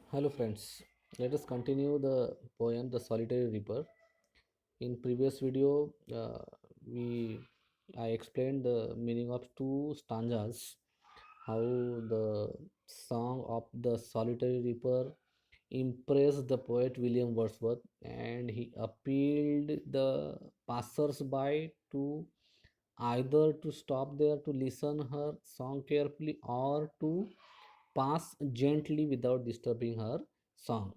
Hello friends, let us continue the poem The Solitary Reaper. In previous video, we I explained the meaning of two stanzas, how the song of the Solitary Reaper impressed the poet William Wordsworth, and he appealed the passers-by to either to stop there to listen her song carefully or to pass gently without disturbing her song.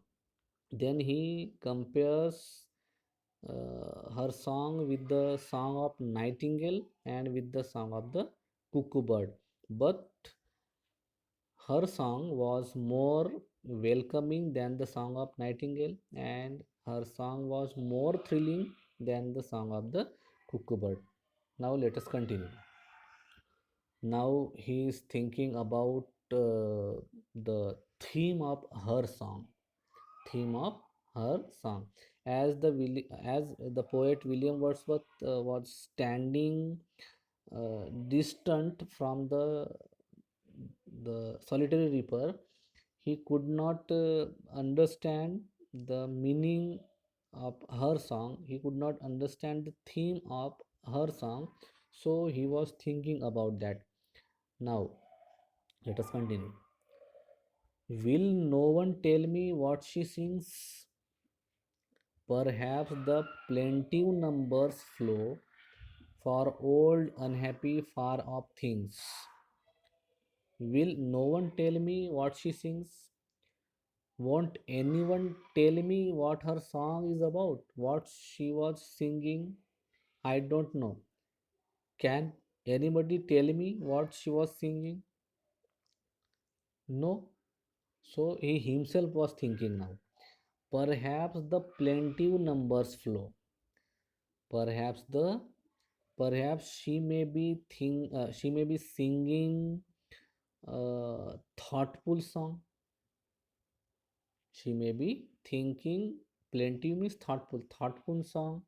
Then he compares her song with the song of nightingale and with the song of the cuckoo bird. But her song was more welcoming than the song of nightingale, and her song was more thrilling than the song of the cuckoo bird. Now let us continue. Now he is thinking about the theme of her song. Theme of her song. As the poet William Wordsworth was standing distant from the solitary reaper, he could not understand the meaning of her song. He could not understand the theme of her song, so he was thinking about that. Now let us continue. Will no one tell me what she sings? Perhaps the plaintive numbers flow for old, unhappy, far off things. Will no one tell me what she sings? Won't anyone tell me what her song is about? What she was singing? I don't know. Can anybody tell me what she was singing? No. So he himself was thinking now. Perhaps the plaintive numbers flow. Perhaps the perhaps she may be singing a thoughtful song. She may be thinking plenty means thoughtful song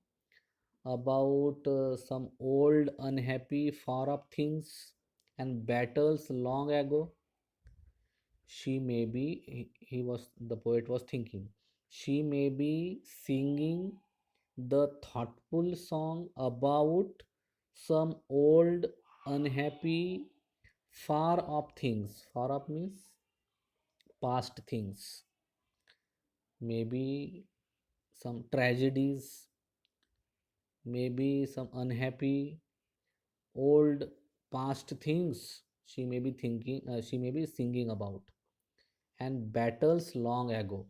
about some old unhappy far off things and battles long ago. She may be he was the poet was thinking, she may be singing the thoughtful song about some old unhappy far off things. Far off means past things, maybe some tragedies, maybe some unhappy old past things she may be she may be singing about, and battles long ago,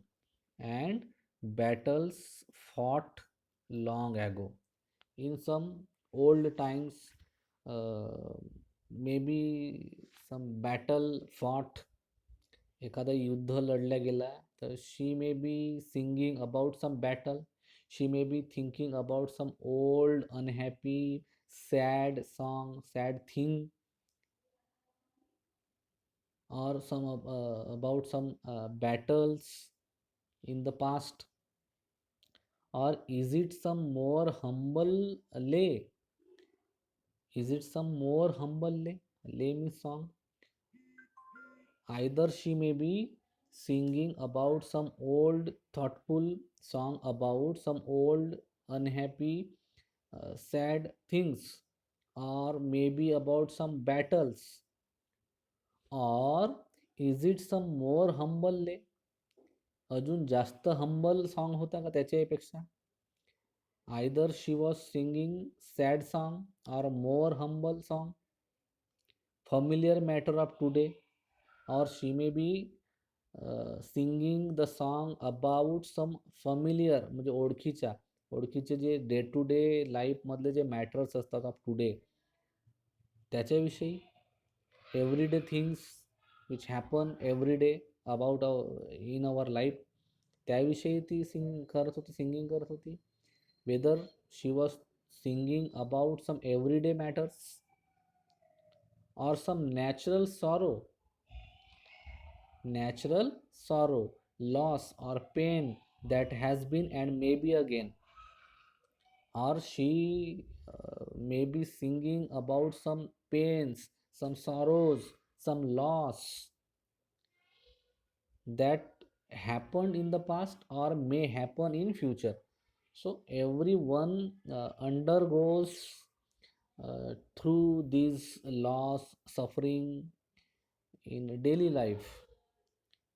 and battles fought long ago in some old times, uh, maybe some battle fought, एखादा युद्ध लढला गेला तर she may be singing about some battle, she may be thinking about some old unhappy sad song sad thing or some about some battles in the past, or is it some more humble lay, is it some more humble lay, lay means song. Either she may be singing about some old thoughtful song about some old unhappy sad things, or maybe about some battles, or is it some more humble lay, अजून जास्त humble song होता का त्याच्यापेक्षा. Either she was singing sad song or more humble song, familiar matter of today, or she may be singing the song about some familiar म्हणजे ओळखीच्या ओळखीचे जे day to day लाईफमधले जे मॅटर्स असतात ऑफ टुडे त्याच्याविषयी, everyday things which happen every day about in our life, त्याविषयी ती करत होती, सिंगिंग करत होती. Whether she was singing about some everyday matters or some natural sorrow, loss or pain that has been and may be again, or she may be singing about some pains, some sorrows, some loss that happened in the past or may happen in future. So everyone undergoes through these loss, suffering in daily life.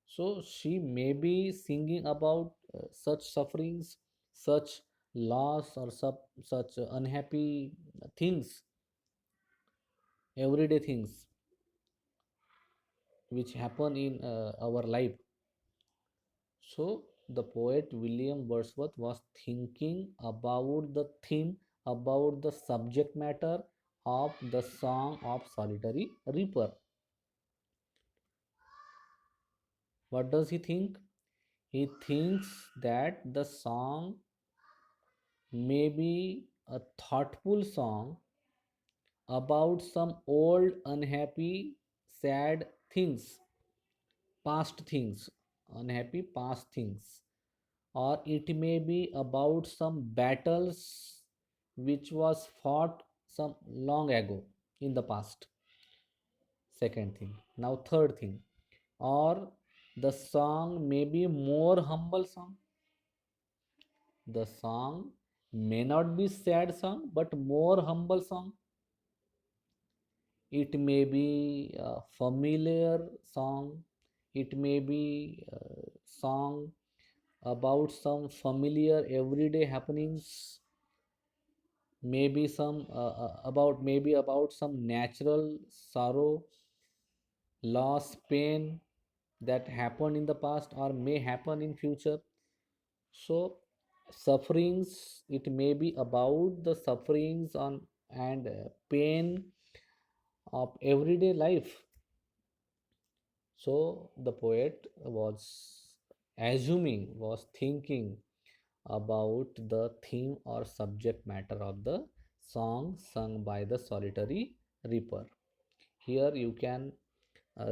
So she may be singing about such sufferings, such loss, or such unhappy things, everyday things which happen in our life. So the poet William Wordsworth was thinking about the theme, about the subject matter of the Song of Solitary Reaper. What does he think? He thinks that the song may be a thoughtful song about some old, unhappy, sad things, past things, unhappy past things, or it may be about some battles which was fought some long ago in the past. Second thing. Now third thing. Or the song may be more humble song. The song may not be sad song but more humble song. It may be a familiar song. It may be a song about some familiar everyday happenings. Maybe about some natural sorrow, loss, pain that happened in the past or may happen in future. So sufferings, it may be about the sufferings on and pain of everyday life. So the poet was thinking about the theme or subject matter of the song sung by the solitary reaper. Here you can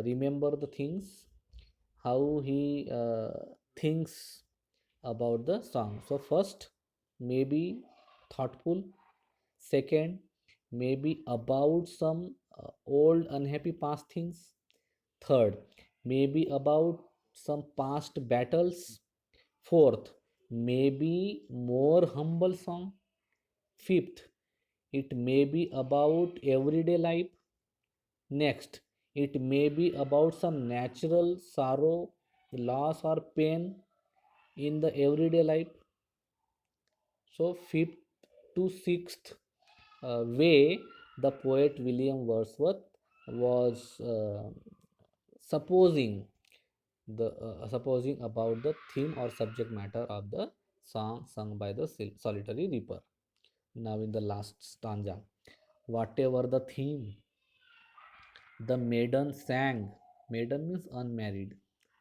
remember the things, how he thinks about the song. So, first, maybe thoughtful. Second, maybe about some old unhappy past things. Third, maybe about some past battles. Fourth, maybe more humble song. Fifth, it may be about everyday life. Next, it may be about some natural sorrow, loss, or pain in the everyday life. So, fifth to sixth way, the poet William Wordsworth was supposing supposing about the theme or subject matter of the song sung by the solitary reaper. Now, in the last stanza, whatever the theme, the maiden sang. Maiden means unmarried,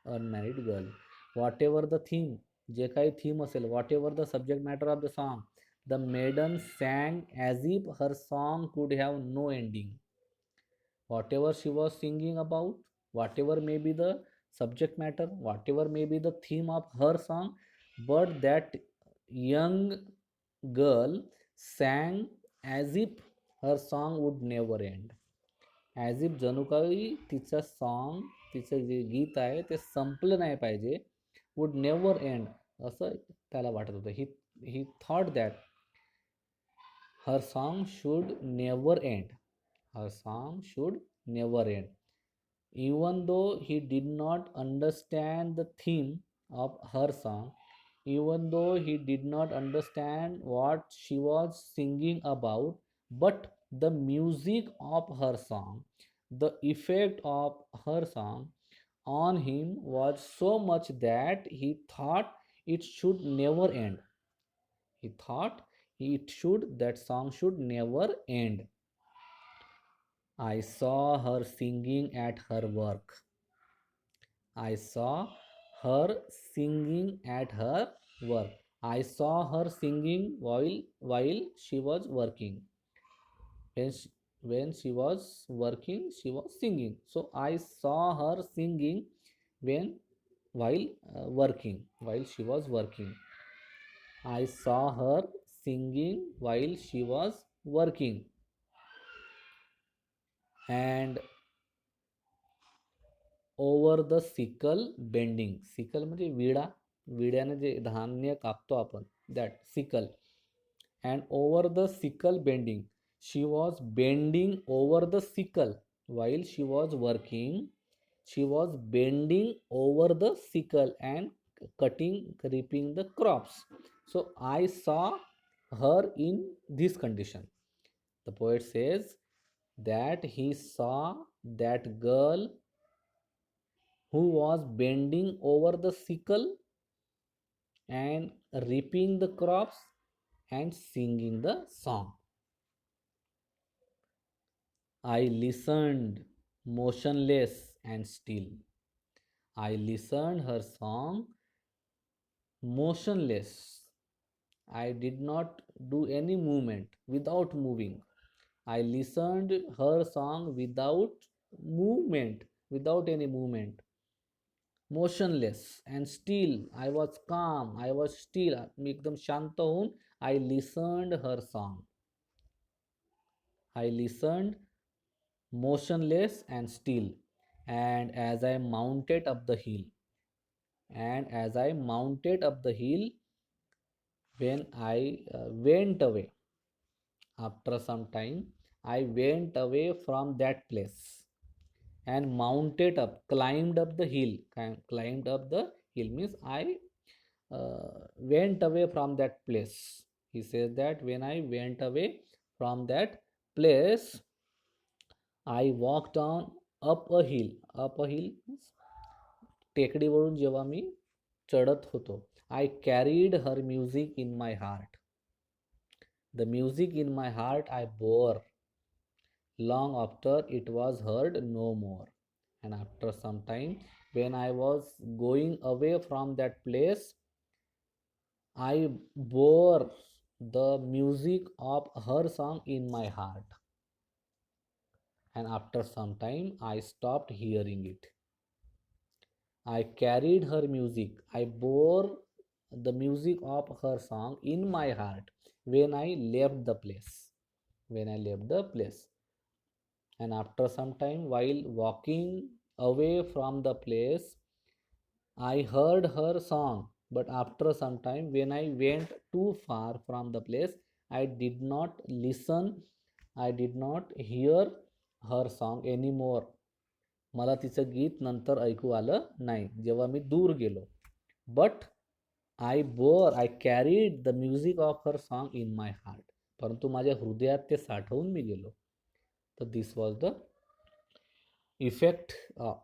unmarried girl. Whatever the theme, जे काही theme असेल, whatever the subject matter of the song, the maiden sang as if her song could have no ending. Whatever she was singing about, whatever may be the subject matter, whatever may be the theme of her song, but that young girl sang as if her song would never end. As if जणू काही तिचं song, तिचं जे गीत आहे ते संपलं नाही पाहिजे, वुड नेवर एंड, असं त्याला वाटत होतं. He he thought that her song should never end, her song should never end. Even though he did not understand the theme of her song, even though he did not understand what she was singing about, but the music of her song, the effect of her song on him was so much that he thought it should never end. He thought that song should never end. I saw her singing at her work. I saw her singing at her work. I saw her singing while she was working. When she was working, she was singing. So I saw her singing when while while she was working. I saw her singing while she was working. And over the sickle bending. Sickle म्हणजे विडा, विड्याने जे धान्य कापतो आपण, that sickle. And over the sickle bending, she was bending over the sickle while she was working. She was bending over the sickle and cutting, reaping the crops. So I saw her in this condition. The poet says that he saw that girl who was bending over the sickle and reaping the crops and singing the song. I listened motionless and still. I listened her song motionless. I did not do any movement, without moving. I listened her song without movement, without any movement, motionless and still. I was calm, I was still. मी एकदम शांत होऊन I listened her song. I listened motionless and still. And as I mounted up the hill, and as I mounted up the hill, when I went away, after some time, I went away from that place and mounted up, climbed up the hill. Climbed up the hill means I went away from that place. He says that when I went away from that place, I walked on up a hill. Up a hill means टेकडीवरून जेव्हा मी चढत होतो. I carried her music in my heart. The music in my heart I bore long after it was heard no more. And after some time, when I was going away from that place, I bore the music of her song in my heart. And after some time, I stopped hearing it. I carried her music. I bore the music of her song in my heart when I left the place. When I left the place. And after some time, while walking away from the place, I heard her song. But after some time, when I went too far from the place, I did not listen, I did not hear her song anymore. मला तिचं गीत नंतर ऐकू आलं नाही जेव्हा मी दूर गेलो. But I carried the music of her song in my heart. परंतु माझ्या हृदयात ते साठवून मी गेलो. तर this was the effect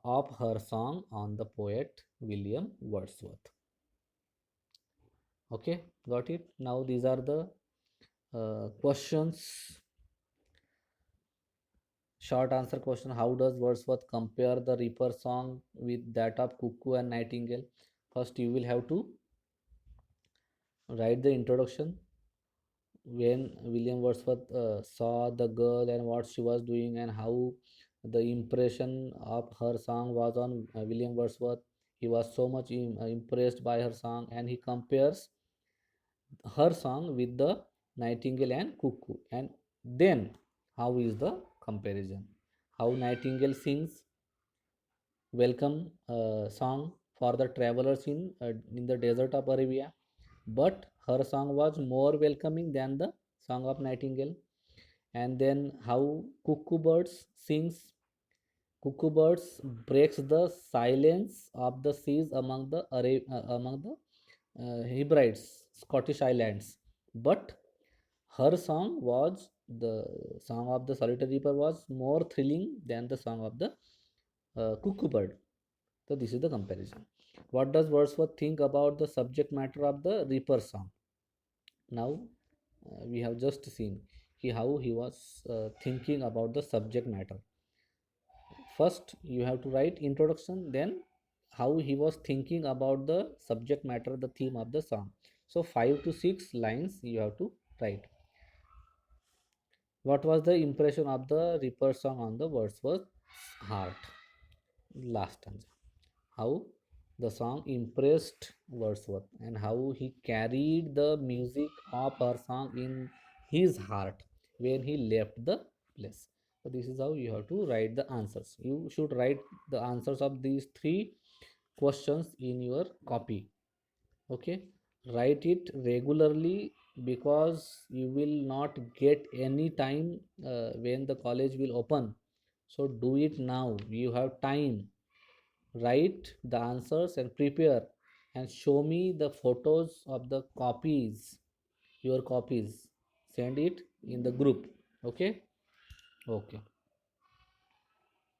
of her song on the poet William Wordsworth. Okay, got it? Now these are the questions. Short answer question: how does Wordsworth compare the Reaper song with that of Cuckoo and Nightingale? First, you will have to write the introduction. When William Wordsworth saw the girl and what she was doing and how the impression of her song was on William Wordsworth, he was so much impressed by her song, and he compares her song with the Nightingale and Cuckoo. And then, how is the comparison? How Nightingale sings welcome song for the travelers in the desert of Arabia, but her song was more welcoming than the song of Nightingale. And then how cuckoo birds breaks the silence of the seas among the Hebrides, Scottish islands. But her song was the song of the solitary reaper was more thrilling than the song of the cuckoo bird. So this is the comparison. What does Wordsworth think about the subject matter of the reaper song? Now we have just seen how he was thinking about the subject matter. First you have to write introduction, then how he was thinking about the subject matter, the theme of the song. So 5 to 6 lines you have to write. What was the impression of the reaper song on the Wordsworth's heart? Last stanza. How the song impressed Wordsworth and how he carried the music of her song in his heart when he left the place. So this is how you have to write the answers. You should write the answers of these three questions in your copy. Okay, write it regularly, because you will not get any time when the college will open. So do it now, you have time. Write the answers and prepare, and show me the photos of the copies, your copies. Send it in the group. Okay. Okay.